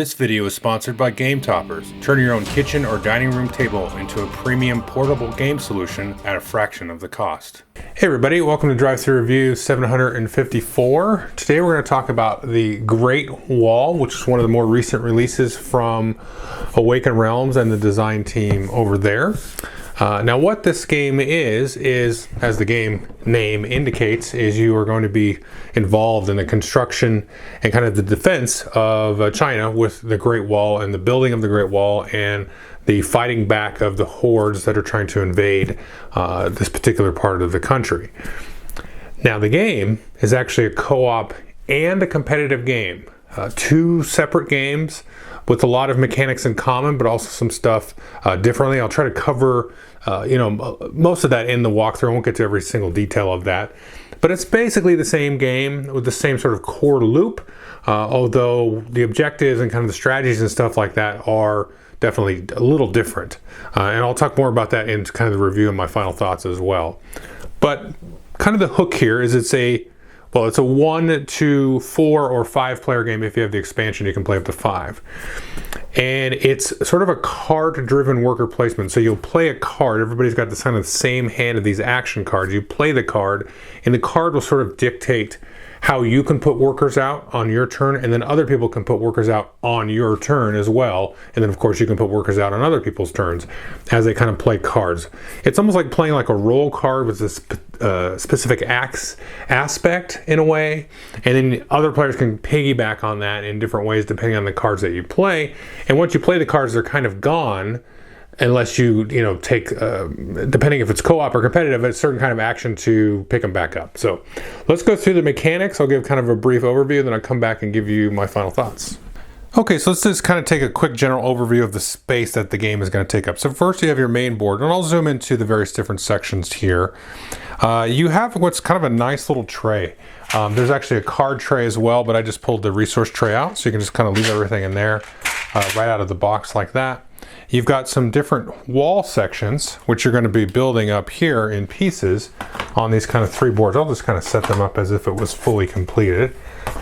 This video is sponsored by Game Toppers. Turn your own kitchen or dining room table into a premium portable game solution at a fraction of the cost. Hey everybody, welcome to Drive-Thru Review 754. Today we're going to talk about the Great Wall, which is one of the more recent releases from Awaken Realms and the design team over there. Now what this game is, as the game name indicates, is you are going to be involved in the construction and kind of the defense of China with the Great Wall and the building of the Great Wall and the fighting back of the hordes that are trying to invade this particular part of the country. Now the game is actually a co-op and a competitive game. Two separate games with a lot of mechanics in common, but also some stuff differently. I'll try to cover most of that in the walkthrough. I won't get to every single detail of that. But it's basically the same game with the same sort of core loop, although the objectives and kind of the strategies and stuff like that are definitely a little different. And I'll talk more about that in kind of the review and my final thoughts as well. But kind of the hook here is it's a 1 to 4 or 5 player game. If you have the expansion, you can play up to 5. And it's sort of a card-driven worker placement. So you'll play a card. Everybody's got this kind of the same hand of these action cards. You play the card, and the card will sort of dictate how you can put workers out on your turn, and then other people can put workers out on your turn as well. And then, of course, you can put workers out on other people's turns as they kind of play cards. It's almost like playing like a roll card with this specific aspect in a way, and then other players can piggyback on that in different ways depending on the cards that you play. And once you play the cards, they're kind of gone unless you take, depending if it's co-op or competitive, a certain kind of action to pick them back up. So let's go through the mechanics. I'll give kind of a brief overview, then I'll come back and give you my final thoughts. Okay, so let's just kind of take a quick general overview of the space that the game is going to take up. So first you have your main board, and I'll zoom into the various different sections here. You have what's kind of a nice little tray. There's actually a card tray as well, but I just pulled the resource tray out, so you can just kind of leave everything in there right out of the box like that. You've got some different wall sections, which you're going to be building up here in pieces on these kind of 3 boards. I'll just kind of set them up as if it was fully completed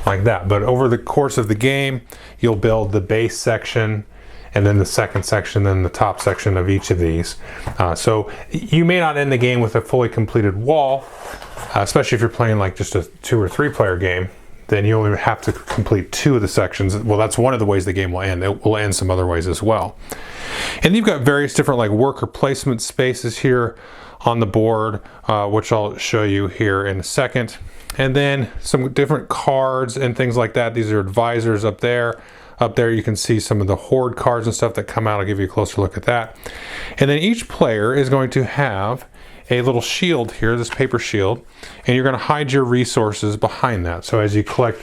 like that. But over the course of the game, you'll build the base section, and then the second section, then the top section of each of these. So you may not end the game with a fully completed wall, especially if you're playing like just a 2 or 3 player game. Then you only have to complete 2 of the sections. Well, that's one of the ways the game will end. It will end some other ways as well. And you've got various different like worker placement spaces here on the board, which I'll show you here in a second. And then some different cards and things like that. These are advisors up there. Up there you can see some of the horde cards and stuff that come out. I'll give you a closer look at that. And then each player is going to have a little shield here, this paper shield, and you're going to hide your resources behind that. So as you collect,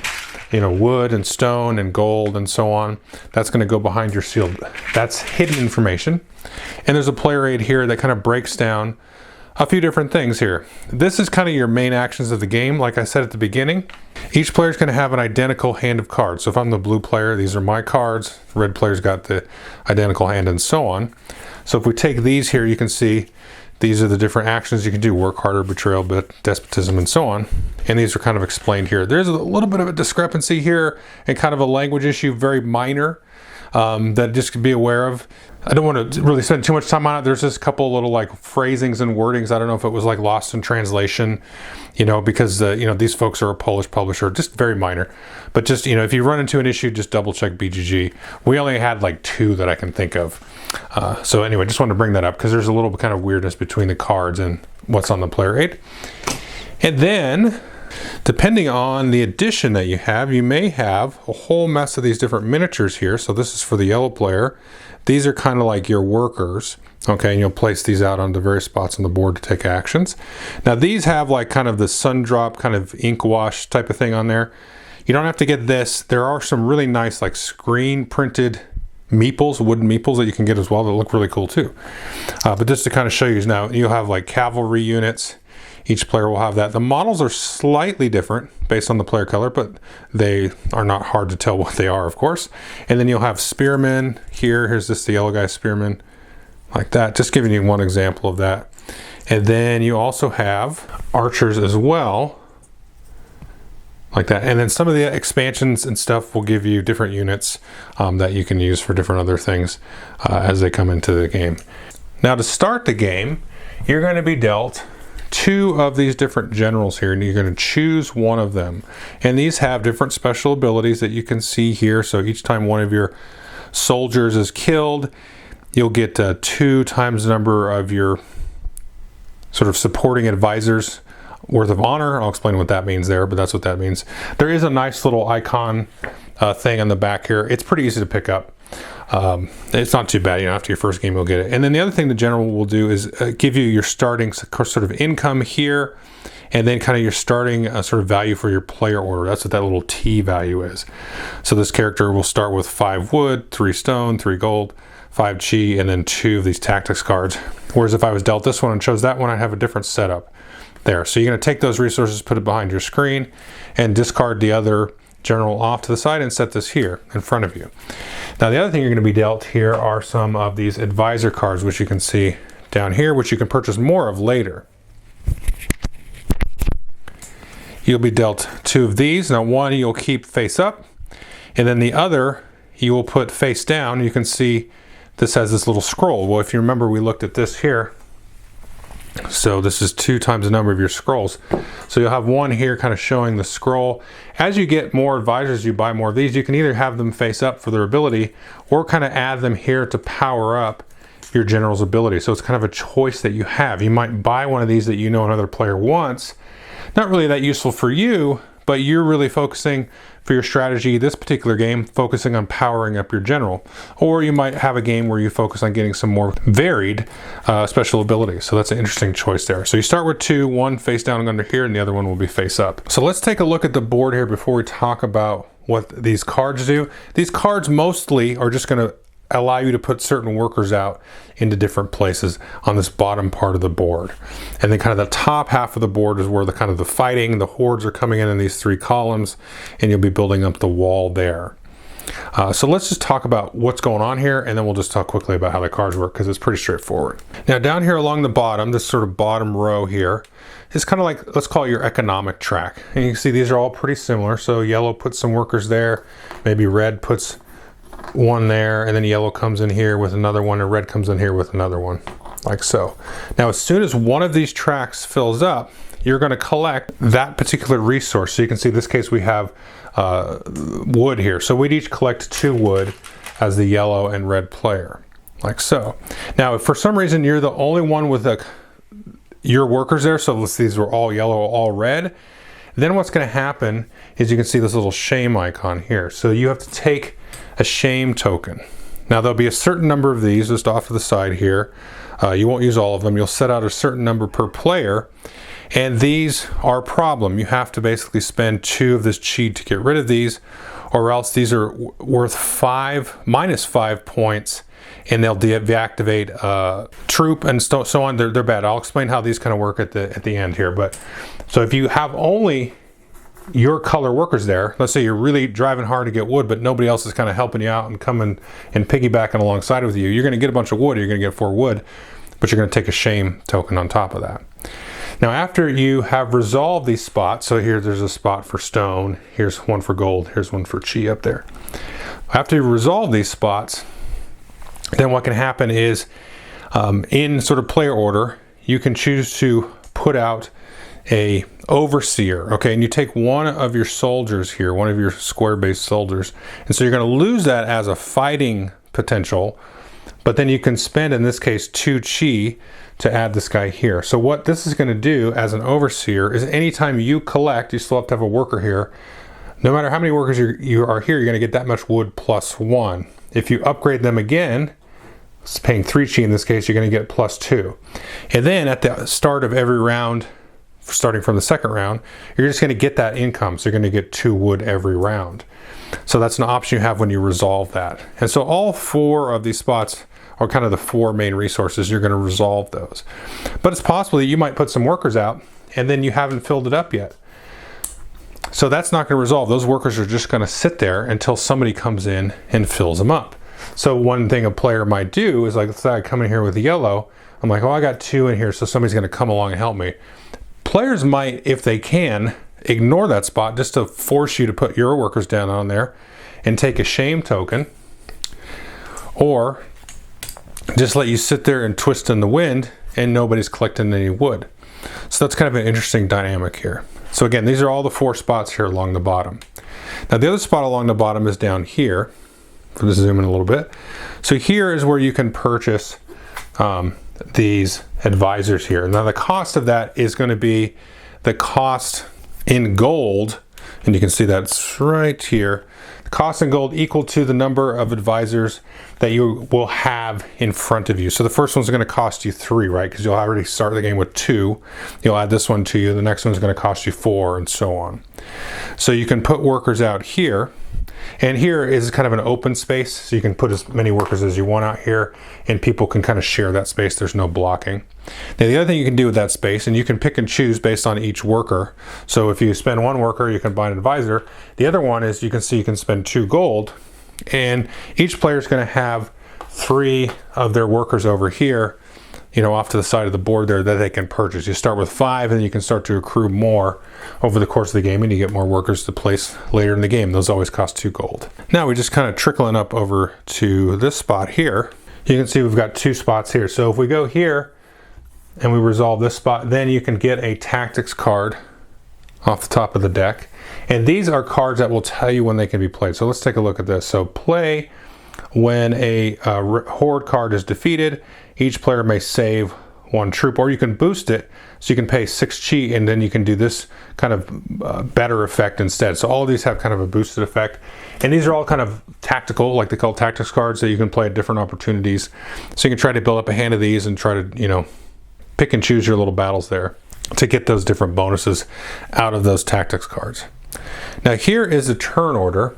wood and stone and gold and so on, that's going to go behind your shield. That's hidden information. And there's a player aid here that kind of breaks down a few different things here. This is kind of your main actions of the game. Like I said at the beginning, each player is going to have an identical hand of cards. So if I'm the blue player, these are my cards. The red player's got the identical hand and so on. So if we take these here, you can see these are the different actions you can do: work harder, betrayal, despotism, and so on. And these are kind of explained here. There's a little bit of a discrepancy here and kind of a language issue, very minor, that just to be aware of. I don't want to really spend too much time on it. There's just a couple little like phrasings and wordings. I don't know if it was like lost in translation, because these folks are a Polish publisher, just very minor. But just, if you run into an issue, just double check BGG. We only had like 2 that I can think of. So anyway, just wanted to bring that up because there's a little kind of weirdness between the cards and what's on the player aid. And then, depending on the edition that you have, you may have a whole mess of these different miniatures here. So this is for the yellow player. These are kind of like your workers, okay, and you'll place these out on the various spots on the board to take actions. Now these have like kind of the sun drop kind of ink wash type of thing on there. You don't have to get this. There are some really nice like screen printed meeples, wooden meeples that you can get as well that look really cool too. But just to kind of show you now, you'll have like cavalry units. Each player will have that. The models are slightly different based on the player color, but they are not hard to tell what they are, of course. And then you'll have spearmen here. Here's just the yellow guy spearman, like that. Just giving you one example of that. And then you also have archers as well, like that. And then some of the expansions and stuff will give you different units that you can use for different other things as they come into the game. Now to start the game, you're going to be dealt 2 of these different generals here, and you're going to choose one of them. And these have different special abilities that you can see here. So each time one of your soldiers is killed, you'll get 2 times the number of your sort of supporting advisors worth of honor. I'll explain what that means there, but that's what that means. There is a nice little icon thing on the back here. It's pretty easy to pick up. It's not too bad, you know, after your first game you'll get it. And then the other thing the general will do is give you your starting sort of income here, and then kind of your starting sort of value for your player order. That's what that little T value is. So this character will start with 5 wood, 3 stone, 3 gold, 5 chi, and then 2 of these tactics cards. Whereas if I was dealt this one and chose that one, I'd have a different setup there. So you're going to take those resources, put it behind your screen, and discard the other general off to the side and set this here in front of you. Now the other thing you're going to be dealt here are some of these advisor cards, which you can see down here, which you can purchase more of later. You'll be dealt 2 of these. Now one you'll keep face up, and then the other you will put face down. You can see this has this little scroll. Well, if you remember, we looked at this here. So this is 2 times the number of your scrolls. So you'll have one here kind of showing the scroll. As you get more advisors, you buy more of these. You can either have them face up for their ability or kind of add them here to power up your general's ability. So it's kind of a choice that you have. You might buy one of these that you know another player wants. Not really that useful for you, but you're really focusing for your strategy this particular game, focusing on powering up your general. Or you might have a game where you focus on getting some more varied special abilities. So that's an interesting choice there. So you start with 2, one face down under here, and the other one will be face up. So let's take a look at the board here before we talk about what these cards do. These cards mostly are just going to allow you to put certain workers out into different places on this bottom part of the board. And then kind of the top half of the board is where the kind of the fighting, the hordes are coming in these 3 columns, and you'll be building up the wall there. So let's just talk about what's going on here, and then we'll just talk quickly about how the cards work, because it's pretty straightforward. Now down here along the bottom, this sort of bottom row here, is kind of like, let's call it your economic track. And you can see these are all pretty similar. So yellow puts some workers there, maybe red puts one there, and then yellow comes in here with another one, and red comes in here with another one, like so. Now as soon as one of these tracks fills up, you're going to collect that particular resource. So you can see in this case we have wood here. So we'd each collect 2 wood as the yellow and red player, like so. Now if for some reason you're the only one with your workers there, so these were all yellow, all red, then what's going to happen is you can see this little shame icon here. So you have to take a shame token. Now there'll be a certain number of these just off to the side here. You won't use all of them. You'll set out a certain number per player, and these are a problem. You have to basically spend 2 of this chi to get rid of these, or else these are worth -5 points, and they'll deactivate troop and so on. They're bad. I'll explain how these kind of work at the end here. But so if you have only your color workers there, let's say you're really driving hard to get wood, but nobody else is kind of helping you out and coming and piggybacking alongside with you, you're going to get a bunch of wood. You're going to get 4 wood, but you're going to take a shame token on top of that. Now after you have resolved these spots, so here there's a spot for stone, here's one for gold, here's one for chi up there. After you resolve these spots, then what can happen is in sort of player order, you can choose to put out a overseer, okay, and you take one of your soldiers here, one of your square-based soldiers, and so you're going to lose that as a fighting potential, but then you can spend, in this case, 2 chi to add this guy here. So what this is going to do as an overseer is anytime you collect, you still have to have a worker here. No matter how many workers you are here, you're going to get that much wood +1. If you upgrade them again, it's paying 3 chi in this case, you're going to get +2. And then at the start of every round, starting from the second round, you're just going to get that income. So you're going to get 2 wood every round. So that's an option you have when you resolve that. And so all 4 of these spots are kind of the 4 main resources. You're going to resolve those. But it's possible that you might put some workers out and then you haven't filled it up yet. So that's not going to resolve. Those workers are just going to sit there until somebody comes in and fills them up. So one thing a player might do is, like, let's say I come in here with the yellow. I'm like, oh, I got 2 in here, so somebody's going to come along and help me. Players might, if they can, ignore that spot just to force you to put your workers down on there and take a shame token, or just let you sit there and twist in the wind and nobody's collecting any wood. So that's kind of an interesting dynamic here. So again, these are all the 4 spots here along the bottom. Now the other spot along the bottom is down here. For this zoom in a little bit. So here is where you can purchase these advisors here. Now the cost of that is going to be the cost in gold, and you can see that's right here. The cost in gold equal to the number of advisors that you will have in front of you. So the first one's going to cost you 3, right? Because you'll already start the game with 2. You'll add this one to you. The next one's going to cost you 4, and so on. So you can put workers out here. And here is kind of an open space, so you can put as many workers as you want out here, and people can kind of share that space. There's no blocking. Now the other thing you can do with that space, and you can pick and choose based on each worker. So if you spend 1 worker, you can buy an advisor. The other one is you can see you can spend 2 gold, and each player is going to have 3 of their workers over here, you know, off to the side of the board there that they can purchase. You start with 5, and then you can start to accrue more over the course of the game, and you get more workers to place later in the game. Those always cost 2 gold. Now we're just kind of trickling up over to this spot here. You can see we've got 2 spots here. So if we go here and we resolve this spot, then you can get a tactics card off the top of the deck. And these are cards that will tell you when they can be played. So let's take a look at this. So play when a horde card is defeated. Each player may save 1 troop, or you can boost it so you can pay 6 chi, and then you can do this kind of better effect instead. So all of these have kind of a boosted effect, and these are all kind of tactical, like they call tactics cards, that you can play at different opportunities. So you can try to build up a hand of these and try to, you know, pick and choose your little battles there to get those different bonuses out of those tactics cards. Now here is the turn order.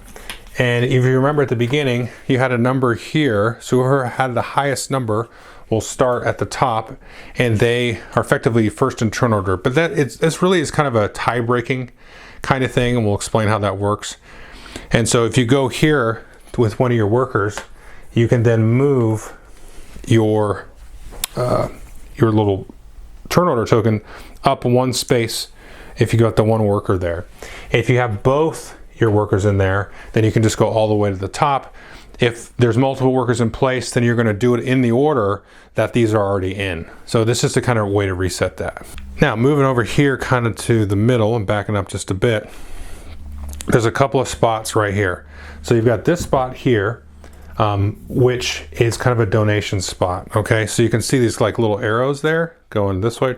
And if you remember at the beginning, you had a number here. So whoever had the highest number will start at the top, and they are effectively first in turn order. But this really is kind of a tie-breaking kind of thing, and we'll explain how that works. And so if you go here with one of your workers, you can then move your little turn order token up 1 space if you got the 1 worker there. If you have both your workers in there, then you can just go all the way to the top. If there's multiple workers in place, then you're going to do it in the order that these are already in. So this is the kind of way to reset that. Now moving over here kind of to the middle and backing up just a bit, there's a couple of spots right here. So you've got this spot here, which is kind of a donation spot. Okay, so you can see these like little arrows there going this way.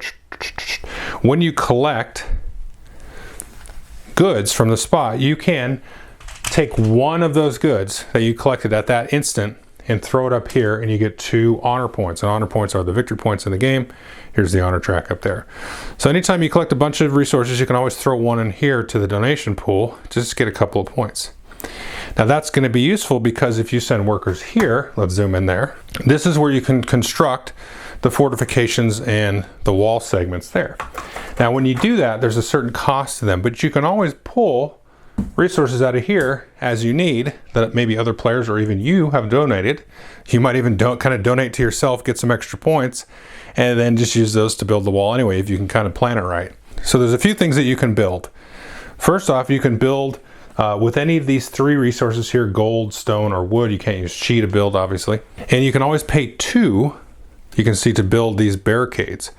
When you collect goods from the spot, you can take 1 of those goods that you collected at that instant and throw it up here, and you get 2 honor points. And honor points are the victory points in the game. Here's the honor track up there. So anytime you collect a bunch of resources, you can always throw 1 in here to the donation pool to just get a couple of points. Now that's going to be useful because if you send workers here, let's zoom in there, this is where you can construct the fortifications and the wall segments there. Now when you do that, there's a certain cost to them, but you can always pull resources out of here as you need that maybe other players or even you have donated. You might even kind of donate to yourself, get some extra points, and then just use those to build the wall anyway if you can kind of plan it right. So there's a few things that you can build. First off, you can build with any of these 3 resources here, gold, stone, or wood. You can't use chi to build, obviously. And you can always pay 2, you can see, to build these barricades.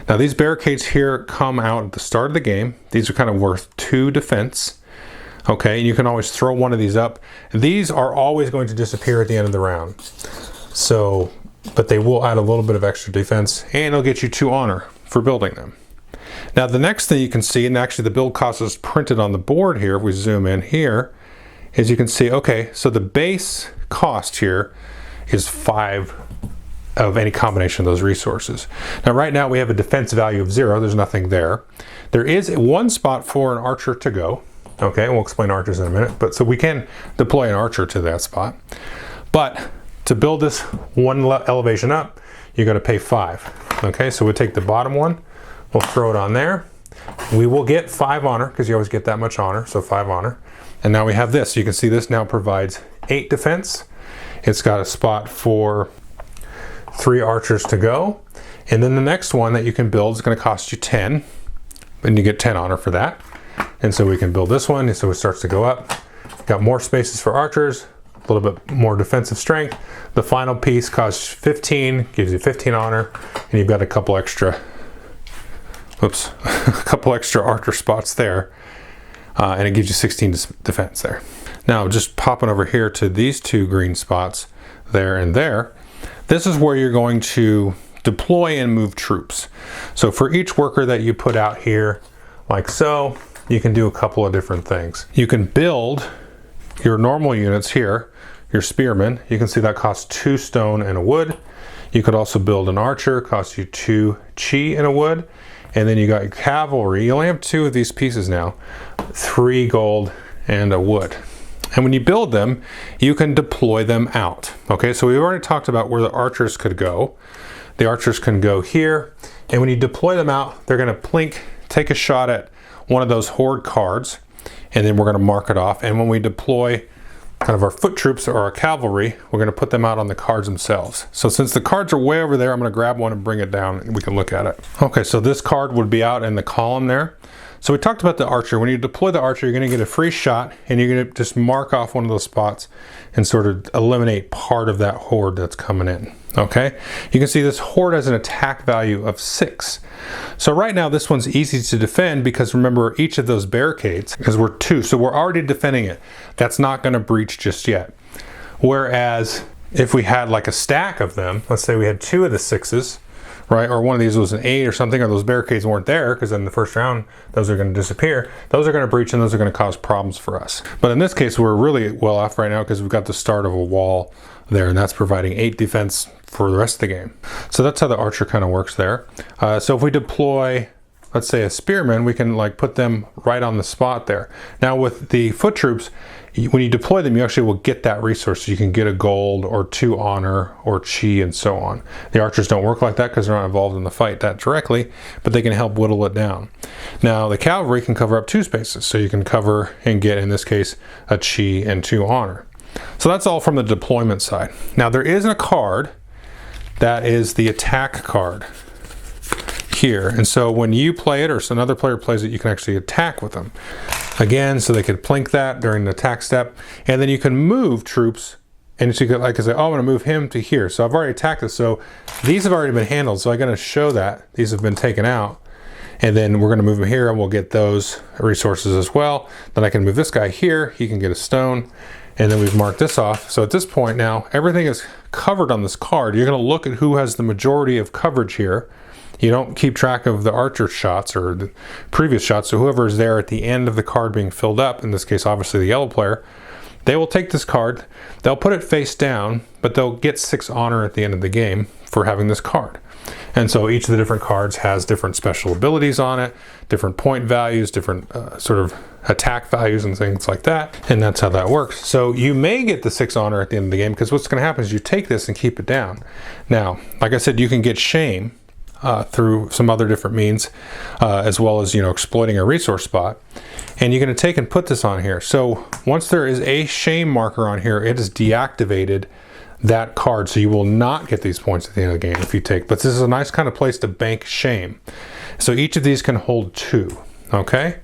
Now these barricades here come out at the start of the game. These are kind of worth 2 defense. Okay, and you can always throw 1 of these up. These are always going to disappear at the end of the round. So, but they will add a little bit of extra defense, and they'll get you 2 honor for building them. Now the next thing you can see, and actually the build cost is printed on the board here, if we zoom in here, is you can see, okay, so the base cost here is 5 of any combination of those resources. Now right now we have a defense value of 0, there's nothing there. There is 1 spot for an archer to go. Okay, we'll explain archers in a minute, but so we can deploy an archer to that spot. But to build this 1 elevation up, you're going to pay 5. Okay, so we take the bottom one, we'll throw it on there. We will get 5 honor because you always get that much honor, so 5 honor. And now we have this. You can see this now provides 8 defense. It's got a spot for 3 archers to go. And then the next one that you can build is going to cost you 10, and you get 10 honor for that. And so we can build this one, and so it starts to go up. Got more spaces for archers, a little bit more defensive strength. The final piece costs 15, gives you 15 honor, and you've got a couple extra, a couple extra archer spots there. And it gives you 16 defense there. Now, just popping over here to these two green spots, there and there, this is where you're going to deploy and move troops. So for each worker that you put out here, like so, you can do a couple of different things. You can build your normal units here, your spearmen. You can see that costs 2 stone and a wood. You could also build an archer, costs you 2 chi and a wood. And then you got your cavalry. You only have 2 of these pieces now, 3 gold and a wood. And when you build them, you can deploy them out. Okay, so we've already talked about where the archers could go. The archers can go here, and when you deploy them out, they're gonna plink, take a shot at one of those horde cards, and then we're gonna mark it off. And when we deploy kind of our foot troops or our cavalry, we're gonna put them out on the cards themselves. So since the cards are way over there, I'm gonna grab one and bring it down and we can look at it. Okay, so this card would be out in the column there. So we talked about the archer. When you deploy the archer, you're gonna get a free shot, and you're gonna just mark off one of those spots and sort of eliminate part of that horde that's coming in, okay? You can see this horde has an attack value of 6. So right now this one's easy to defend because remember each of those barricades, because we're 2, so we're already defending it. That's not gonna breach just yet. Whereas if we had like a stack of them, let's say we had 2 of the 6s, right, or one of these was an 8 or something, or those barricades weren't there, because in the first round those are going to disappear, those are going to breach and those are going to cause problems for us. But in this case we're really well off right now because we've got the start of a wall there, and that's providing 8 defense for the rest of the game. So that's how the archer kind of works there. So if we deploy, let's say, a spearman, we can like put them right on the spot there. Now with the foot troops, when you deploy them, you actually will get that resource. So you can get a gold or 2 honor or chi and so on. The archers don't work like that because they're not involved in the fight that directly, but they can help whittle it down. Now the cavalry can cover up 2 spaces. So you can cover and get, in this case, a chi and 2 honor. So that's all from the deployment side. Now there is a card that is the attack card here. And so when you play it or another player plays it, you can actually attack with them. Again, so they could plink that during the attack step, and then you can move troops, and so you could like say, oh, I'm gonna move him to here. So I've already attacked this, so these have already been handled. So I'm gonna show that these have been taken out, and then we're gonna move them here and we'll get those resources as well. Then I can move this guy here, he can get a stone, and then we've marked this off. So at this point now, everything is covered on this card. You're gonna look at who has the majority of coverage here. You don't keep track of the archer shots or the previous shots, so whoever is there at the end of the card being filled up, in this case obviously the yellow player, they will take this card, they'll put it face down, but they'll get 6 honor at the end of the game for having this card. And so each of the different cards has different special abilities on it, different point values, different sort of attack values and things like that, and that's how that works. So you may get the 6 honor at the end of the game, because what's going to happen is you take this and keep it down. Now, like I said, you can get shame through some other different means, as well as, you know, exploiting a resource spot. And you're going to take and put this on here. So once there is a shame marker on here, it is deactivated that card. So you will not get these points at the end of the game if you take, but this is a nice kind of place to bank shame. So each of these can hold 2, okay?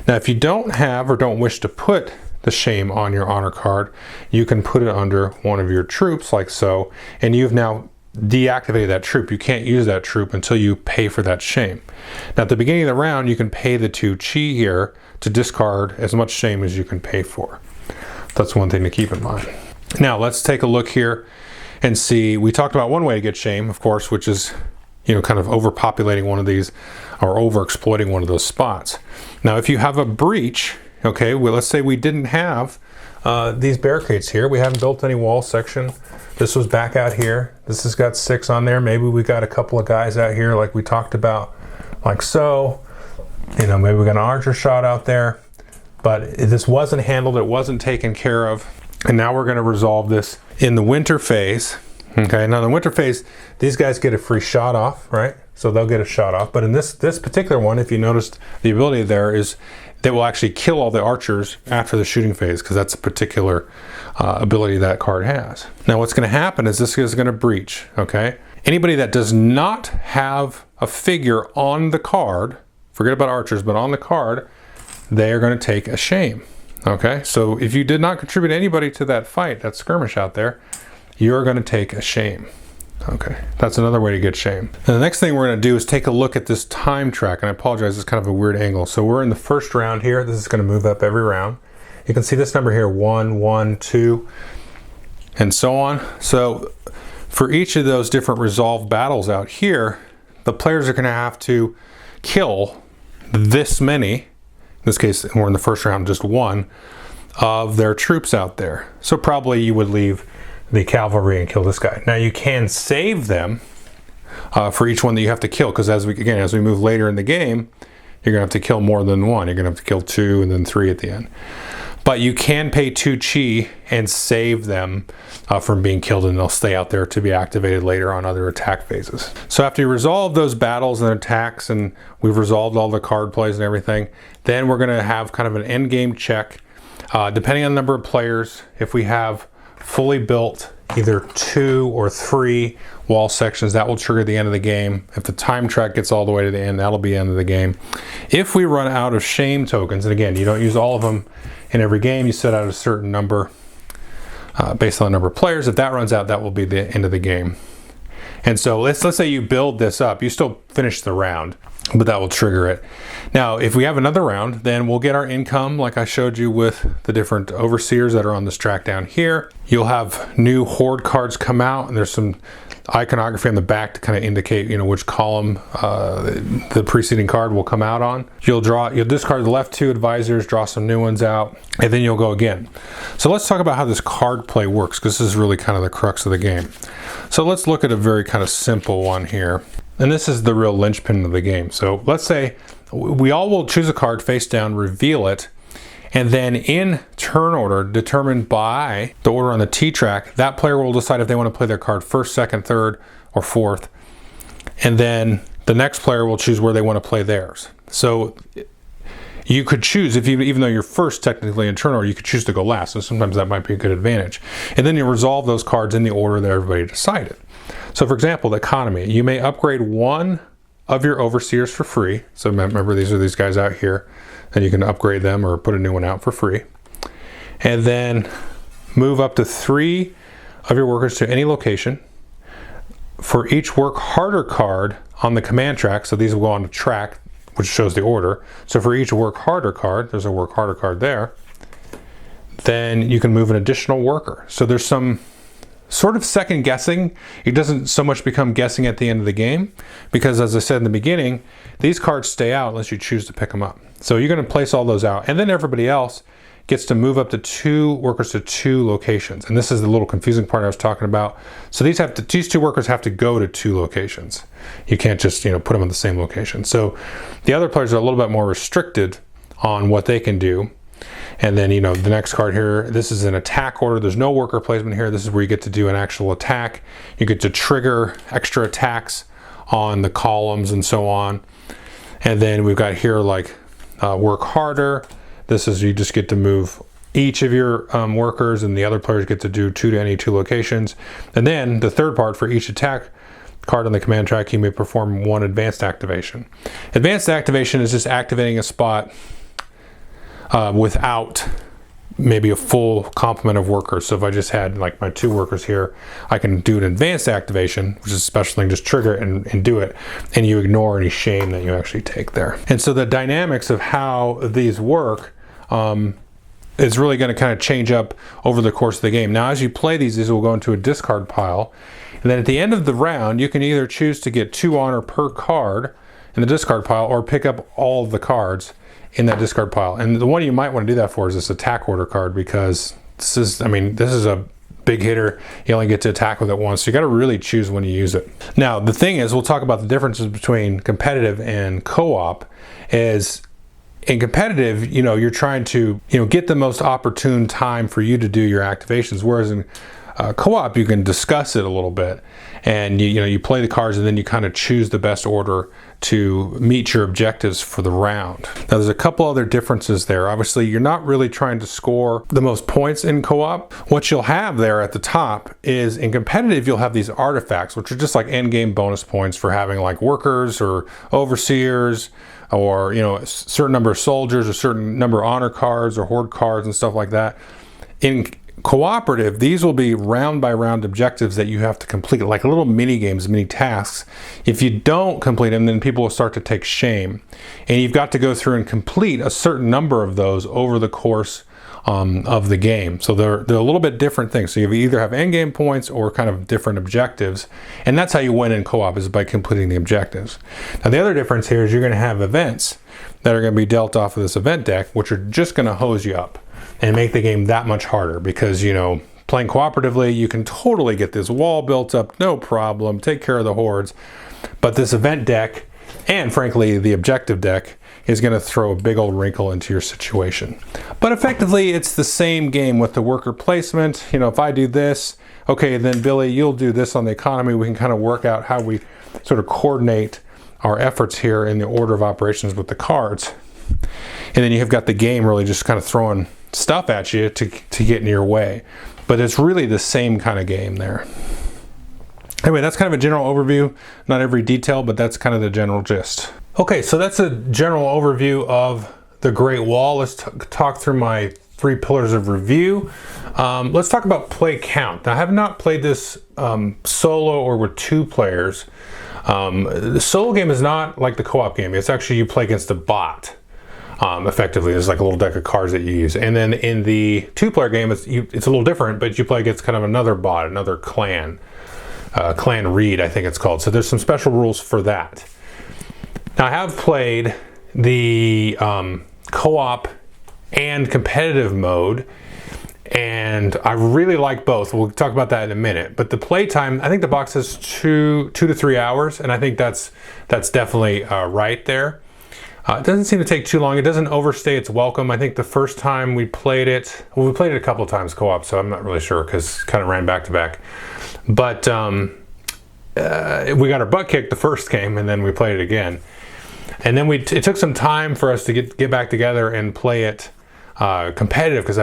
Now if you don't have or don't wish to put the shame on your honor card, you can put it under one of your troops like so, and you've now deactivated that troop. You can't use that troop until you pay for that shame. Now at the beginning of the round, you can pay the 2 chi here to discard as much shame as you can pay for. That's one thing to keep in mind. Now let's take a look here and see, we talked about one way to get shame, of course, which is, you know, kind of overpopulating one of these or over exploiting one of those spots. Now if you have a breach, okay, well let's say we didn't have these barricades here, we haven't built any wall section. This was back out here. This has got 6 on there. Maybe we got a couple of guys out here like we talked about, like so. You know, maybe we got an archer shot out there, but this wasn't handled, it wasn't taken care of. And now we're gonna resolve this in the winter phase. Okay, now in the winter phase, these guys get a free shot off, right? So they'll get a shot off. But in this particular one, if you noticed, the ability there is they will actually kill all the archers after the shooting phase, because that's a particular ability that card has. Now what's going to happen is this is going to breach, okay? Anybody that does not have a figure on the card, forget about archers, but on the card, they are going to take a shame. Okay, so if you did not contribute anybody to that fight, that skirmish out there, you're going to take a shame. Okay, that's another way to get shame. And the next thing we're going to do is take a look at this time track, and I apologize, it's kind of a weird angle. So we're in the first round here. This is going to move up every round. You can see this number here, 1, 1, 2, and so on. So for each of those different resolved battles out here, the players are going to have to kill this many, in this case we're in the first round, just 1 of their troops out there. So probably you would leave the cavalry and kill this guy. Now you can save them for each one that you have to kill, because as we move later in the game, you're gonna have to kill more than 1. You're gonna have to kill 2 and then 3 at the end. But you can pay 2 chi and save them from being killed, and they'll stay out there to be activated later on other attack phases. So after you resolve those battles and attacks, and we've resolved all the card plays and everything, then we're gonna have kind of an end game check. Depending on the number of players, if we have fully built either 2 or 3 wall sections, that will trigger the end of the game. If the time track gets all the way to the end, that'll be the end of the game. If we run out of shame tokens, and again, you don't use all of them in every game, you set out a certain number based on the number of players. If that runs out, that will be the end of the game. And so let's say you build this up, you still finish the round, but that will trigger it. Now, if we have another round, then we'll get our income like I showed you with the different overseers that are on this track down here. You'll have new horde cards come out, and there's some iconography on the back to kind of indicate, which column the preceding card will come out on. You'll discard the left 2 advisors, draw some new ones out, and then you'll go again. So let's talk about how this card play works, because this is really kind of the crux of the game. So let's look at a very kind of simple one here. And this is the real linchpin of the game. So let's say we all will choose a card face down, reveal it, and then in turn order determined by the order on the T track, that player will decide if they want to play their card first, second, third, or fourth. And then the next player will choose where they want to play theirs. So you could choose, even though you're first technically in turn order, you could choose to go last. So sometimes that might be a good advantage. And then you resolve those cards in the order that everybody decided. So for example, the economy, you may upgrade 1 of your overseers for free. So remember, these are these guys out here, and you can upgrade them or put a new one out for free. And then move up to 3 of your workers to any location. For each work harder card on the command track, so these will go on the track, which shows the order. So for each work harder card, there's a work harder card there, then you can move an additional worker. So there's some sort of second guessing. It doesn't so much become guessing at the end of the game, because as I said in the beginning, these cards stay out unless you choose to pick them up. So you're going to place all those out, and then everybody else gets to move up to 2 workers to 2 locations. And this is the little confusing part I was talking about. So these 2 workers have to go to 2 locations. You can't just put them in the same location. So the other players are a little bit more restricted on what they can do. And then, the next card here, this is an attack order. There's no worker placement here. This is where you get to do an actual attack. You get to trigger extra attacks on the columns and so on. And then we've got here like work harder. This is, you just get to move each of your workers, and the other players get to do 2 to any 2 locations. And then the third part, for each attack card on the command track, you may perform 1 advanced activation. Advanced activation is just activating a spot without maybe a full complement of workers. So if I just had like my 2 workers here, I can do an advanced activation, which is a special thing, just trigger it and do it, and you ignore any shame that you actually take there. And so the dynamics of how these work is really going to kind of change up over the course of the game. Now, as you play these will go into a discard pile, and then at the end of the round, you can either choose to get 2 honor per card in the discard pile, or pick up all of the cards in that discard pile. And the one you might want to do that for is this attack order card, because this is a big hitter. You only get to attack with it once, so you got to really choose when you use it. Now, the thing is, we'll talk about the differences between competitive and co-op. Is in competitive, you're trying to get the most opportune time for you to do your activations, whereas in co-op, you can discuss it a little bit, and you play the cards, and then you kind of choose the best order to meet your objectives for the round. Now there's a couple other differences there. Obviously you're not really trying to score the most points in co-op. What you'll have there at the top is in competitive you'll have these artifacts, which are just like end game bonus points for having like workers or overseers, or a certain number of soldiers, a certain number of honor cards or horde cards and stuff like that. In cooperative, these will be round by round objectives that you have to complete, like little mini games, mini tasks. If you don't complete them, then people will start to take shame. And you've got to go through and complete a certain number of those over the course of the game. So they're a little bit different things. So you either have end game points or kind of different objectives. And that's how you win in co-op, is by completing the objectives. Now the other difference here is you're going to have events that are going to be dealt off of this event deck, which are just going to hose you up and make the game that much harder, because playing cooperatively you can totally get this wall built up, no problem, take care of the hordes. But this event deck, and frankly the objective deck, is going to throw a big old wrinkle into your situation. But effectively it's the same game with the worker placement. If I do this, okay, then Billy, you'll do this on the economy. We can kind of work out how we sort of coordinate our efforts here in the order of operations with the cards. And then you've got the game really just kind of throwing stuff at you to get in your way. But it's really the same kind of game there. Anyway, that's kind of a general overview. Not every detail, but that's kind of the general gist. Okay, so that's a general overview of the Great Wall. Let's talk through my 3 pillars of review. Let's talk about play count. Now, I have not played this solo or with 2 players. The solo game is not like the co-op game. It's actually you play against a bot. Effectively, there's like a little deck of cards that you use, and then in the 2-player game it's a little different, but you play against kind of another bot, another clan, Clan Reed I think it's called. So there's some special rules for that. Now I have played the co-op and competitive mode, and I really like both. We'll talk about that in a minute. But the playtime, I think the box says 2 to 3 hours, and I think that's definitely right there. It doesn't seem to take too long. It doesn't overstay its welcome. I think the first time we played it, well, we played it a couple times co-op, so I'm not really sure because it kind of ran back to back. But we got our butt kicked the first game, and then we played it again. And then it took some time for us to get back together and play it competitive, because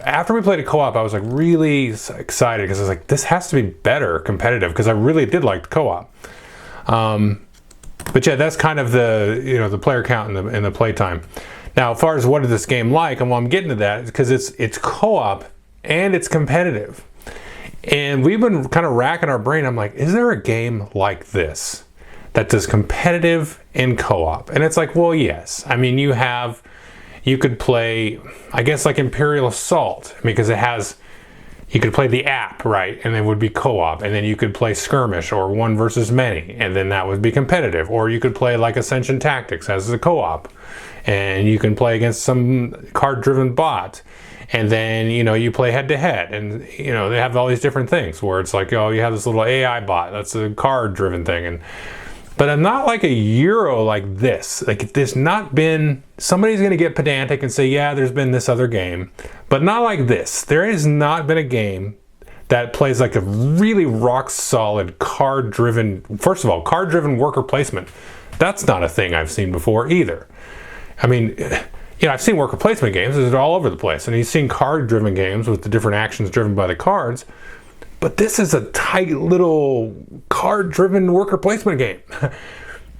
after we played it co-op, I was like really excited because I was like, this has to be better competitive, because I really did like the co-op. But yeah, that's kind of the player count and the play time. Now, as far as what is this game like, and I'm getting to that because it's co-op and it's competitive. And we've been kind of racking our brain. I'm like, is there a game like this that does competitive and co-op? And it's like, well, yes. I mean, you could play, I guess, like Imperial Assault, because you could play the app, right, and it would be co-op, and then you could play Skirmish or One versus Many, and then that would be competitive. Or you could play like Ascension Tactics as a co-op, and you can play against some card-driven bot, and then you play head-to-head, and they have all these different things where it's like, oh, you have this little AI bot, that's a card-driven thing, but I'm not like a Euro like this. Like, there's not been, somebody's going to get pedantic and say, yeah, there's been this other game, but not like this. There has not been a game that plays like a really rock solid card-driven, first of all, card-driven worker placement. That's not a thing I've seen before either. I mean, I've seen worker placement games, they're all over the place, and you've seen card-driven games with the different actions driven by the cards. But this is a tight little card-driven worker placement game.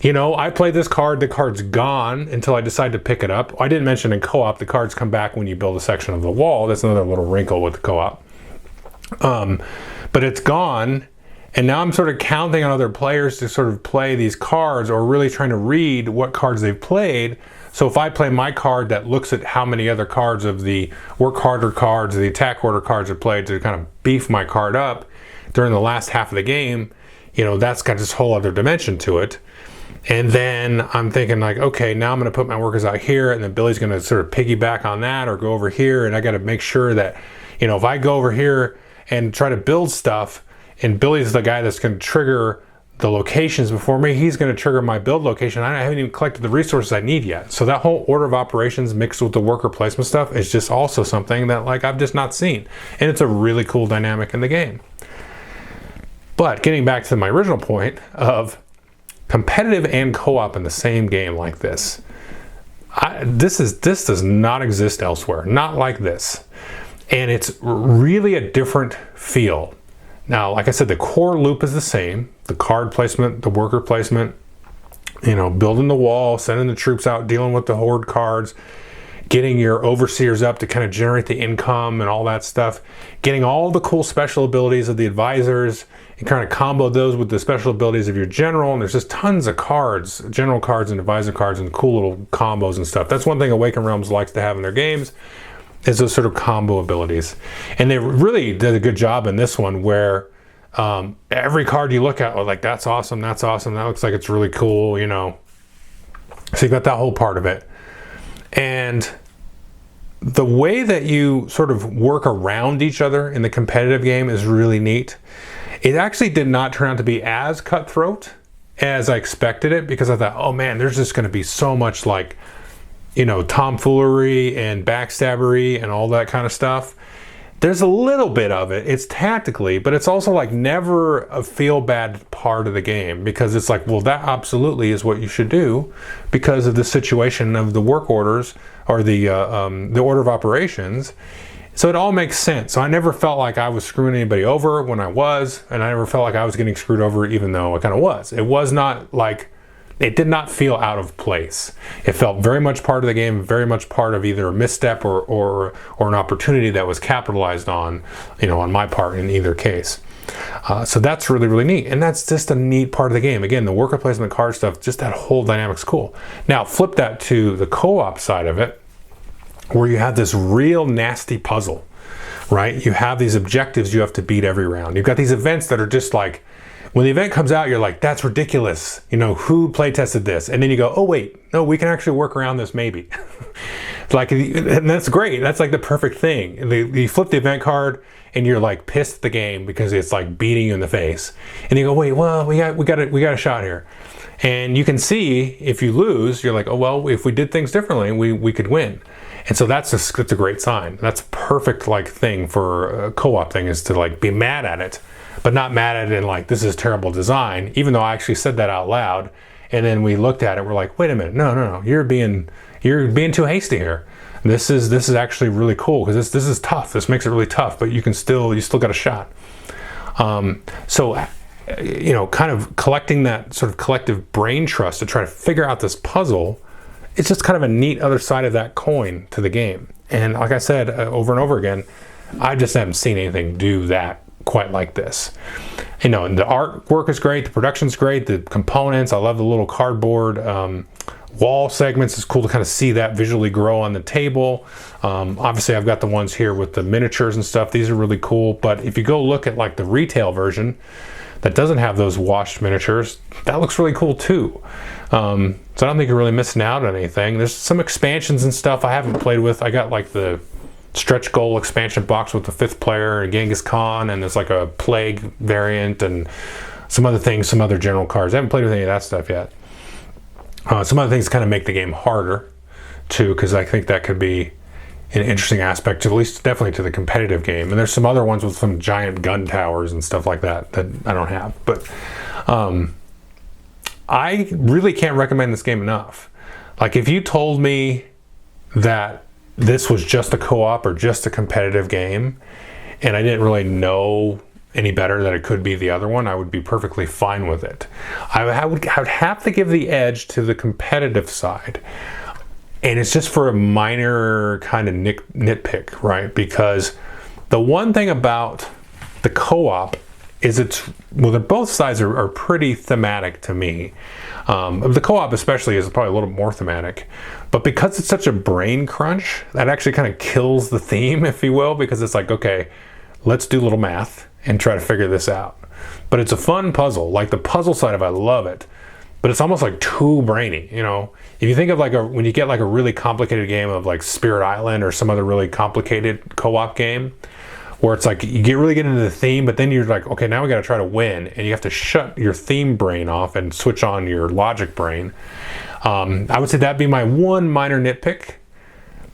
I play this card, the card's gone until I decide to pick it up. I didn't mention in co-op, the cards come back when you build a section of the wall. That's another little wrinkle with the co-op. But it's gone, and now I'm sort of counting on other players to sort of play these cards, or really trying to read what cards they've played. So if I play my card that looks at how many other cards of the work harder cards, the attack order cards are played, to kind of beef my card up during the last half of the game, that's got this whole other dimension to it. And then I'm thinking like, okay, now I'm going to put my workers out here, and then Billy's going to sort of piggyback on that or go over here, and I got to make sure that, if I go over here and try to build stuff, and Billy's the guy that's going to trigger the locations before me, he's going to trigger my build location. I haven't even collected the resources I need yet. So that whole order of operations mixed with the worker placement stuff is just also something that I've just not seen. And it's a really cool dynamic in the game. But getting back to my original point of competitive and co-op in the same game like this. This does not exist elsewhere, not like this. And it's really a different feel. Now, like I said, the core loop is the same. The card placement, the worker placement, building the wall, sending the troops out, dealing with the horde cards, getting your overseers up to kind of generate the income and all that stuff, getting all the cool special abilities of the advisors and kind of combo those with the special abilities of your general. And there's just tons of cards, general cards and advisor cards, and cool little combos and stuff. That's one thing Awakened Realms likes to have in their games, is those sort of combo abilities. And they really did a good job in this one where every card you look at, like, that's awesome, that looks like it's really cool, So you got that whole part of it. And the way that you sort of work around each other in the competitive game is really neat. It actually did not turn out to be as cutthroat as I expected it, because I thought, oh man, there's just going to be so much like, tomfoolery and backstabbery and all that kind of stuff. There's a little bit of it. It's tactically, but it's also like never a feel bad part of the game, because it's like, well, that absolutely is what you should do because of the situation of the work orders or the order of operations. So it all makes sense. So I never felt like I was screwing anybody over when I was, and I never felt like I was getting screwed over even though I kind of was. It was not like, it did not feel out of place. It felt very much part of the game, very much part of either a misstep or an opportunity that was capitalized on, on my part in either case. So that's really, really neat. And that's just a neat part of the game. Again, the worker placement card stuff, just that whole dynamic's cool. Now flip that to the co-op side of it, where you have this real nasty puzzle, right? You have these objectives you have to beat every round. You've got these events that are just like, when the event comes out, you're like, that's ridiculous. Who play tested this? And then you go, oh wait, no, we can actually work around this maybe. And that's great. That's like the perfect thing. You flip the event card and you're like pissed at the game because it's like beating you in the face. And you go, wait, well, we got a shot here. And you can see if you lose, you're like, oh well, if we did things differently, we could win. And so that's a great sign. That's a perfect like thing for a co-op thing, is to like be mad at it, but not mad at it in like, this is terrible design, even though I actually said that out loud. And then we looked at it, we're like, wait a minute, no, you're being too hasty here. This is actually really cool, because this is tough. This makes it really tough, but you still got a shot. So kind of collecting that sort of collective brain trust to try to figure out this puzzle, it's just kind of a neat other side of that coin to the game. And like I said over and over again, I just haven't seen anything do that quite like this. And the artwork is great, the production's great, the components, I love the little cardboard wall segments. It's cool to kind of see that visually grow on the table. Obviously I've got the ones here with the miniatures and stuff. These are really cool, but if you go look at like the retail version that doesn't have those washed miniatures, that looks really cool too. So I don't think you're really missing out on anything. There's some expansions and stuff I haven't played with. I got like the stretch goal expansion box with the 5th player and Genghis Khan, and there's like a plague variant and some other things, some other general cards. I haven't played with any of that stuff yet. Some other things kind of make the game harder too, because I think that could be an interesting aspect to, at least definitely to the competitive game. And there's some other ones with some giant gun towers and stuff like that I don't have. But I really can't recommend this game enough. Like, if you told me that this was just a co-op or just a competitive game, and I didn't really know any better that it could be the other one, I would be perfectly fine with it. I would have to give the edge to the competitive side. And it's just for a minor kind of nitpick, right? Because the one thing about the co-op is both sides are pretty thematic to me. The co-op especially is probably a little more thematic, but because it's such a brain crunch, that actually kind of kills the theme, if you will, because it's like, okay, let's do a little math and try to figure this out. But it's a fun puzzle. Like, the puzzle side of it, I love it, but it's almost like too brainy, If you think of like when you get like a really complicated game of like Spirit Island or some other really complicated co-op game, where it's like you really get into the theme, but then you're like, okay, now we got to try to win, and you have to shut your theme brain off and switch on your logic brain. I would say that'd be my one minor nitpick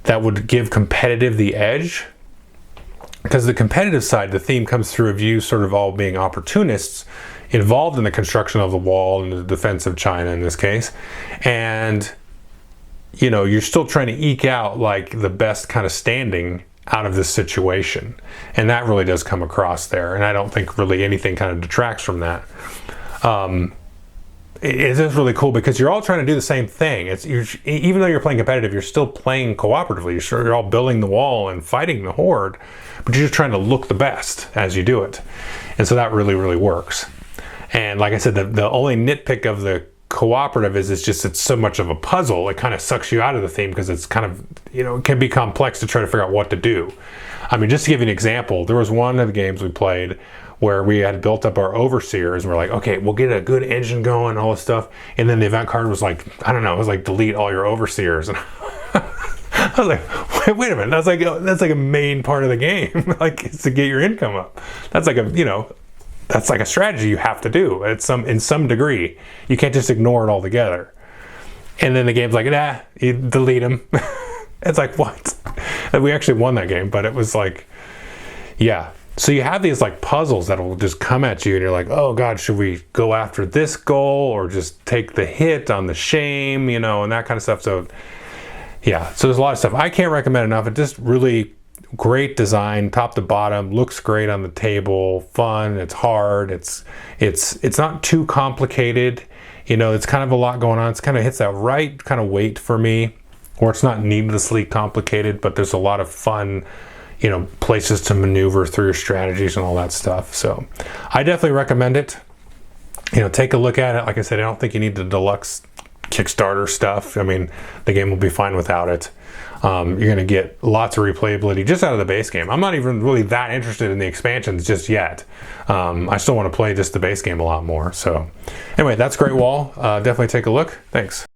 that would give competitive the edge, because the competitive side, the theme comes through of you sort of all being opportunists. involved in the construction of the wall and the defense of China in this case. And, you know, you're still trying to eke out like the best kind of standing out of this situation. And that really does come across there. And I don't think really anything kind of detracts from that. It is really cool because you're all trying to do the same thing. Even though you're playing competitive, you're still playing cooperatively. You're all building the wall and fighting the horde, but you're just trying to look the best as you do it. And so that really, really works. And like I said, the only nitpick of the cooperative is it's so much of a puzzle. It kind of sucks you out of the theme because it's kind of, you know, it can be complex to try to figure out what to do. I mean, just to give you an example, there was one of the games we played where we had built up our overseers and we're like, okay, we'll get a good engine going, all this stuff. And then the event card was like, I don't know, it was like delete all your overseers. And I was like, wait a minute, that's like a main part of the game, like it's to get your income up. That's like that's like a strategy you have to do in some degree. You can't just ignore it altogether. And then the game's like, nah, you delete them. It's like, what? And we actually won that game, but it was like, yeah. So you have these like puzzles that will just come at you and you're like, oh God, should we go after this goal or just take the hit on the shame, you know, and that kind of stuff. So yeah, so there's a lot of stuff. I can't recommend enough. It's just really great design, top to bottom, looks great on the table, fun, it's hard, it's not too complicated, you know, it's kind of a lot going on. It's kind of hits that right kind of weight for me, or it's not needlessly complicated, but there's a lot of fun, you know, places to maneuver through your strategies and all that stuff. So I definitely recommend it. You know, take a look at it. Like I said, I don't think you need the deluxe Kickstarter stuff. I mean, the game will be fine without it. You're going to get lots of replayability just out of the base game. I'm not even really that interested in the expansions just yet. I still want to play just the base game a lot more. So anyway, that's Great Wall. Definitely take a look. Thanks.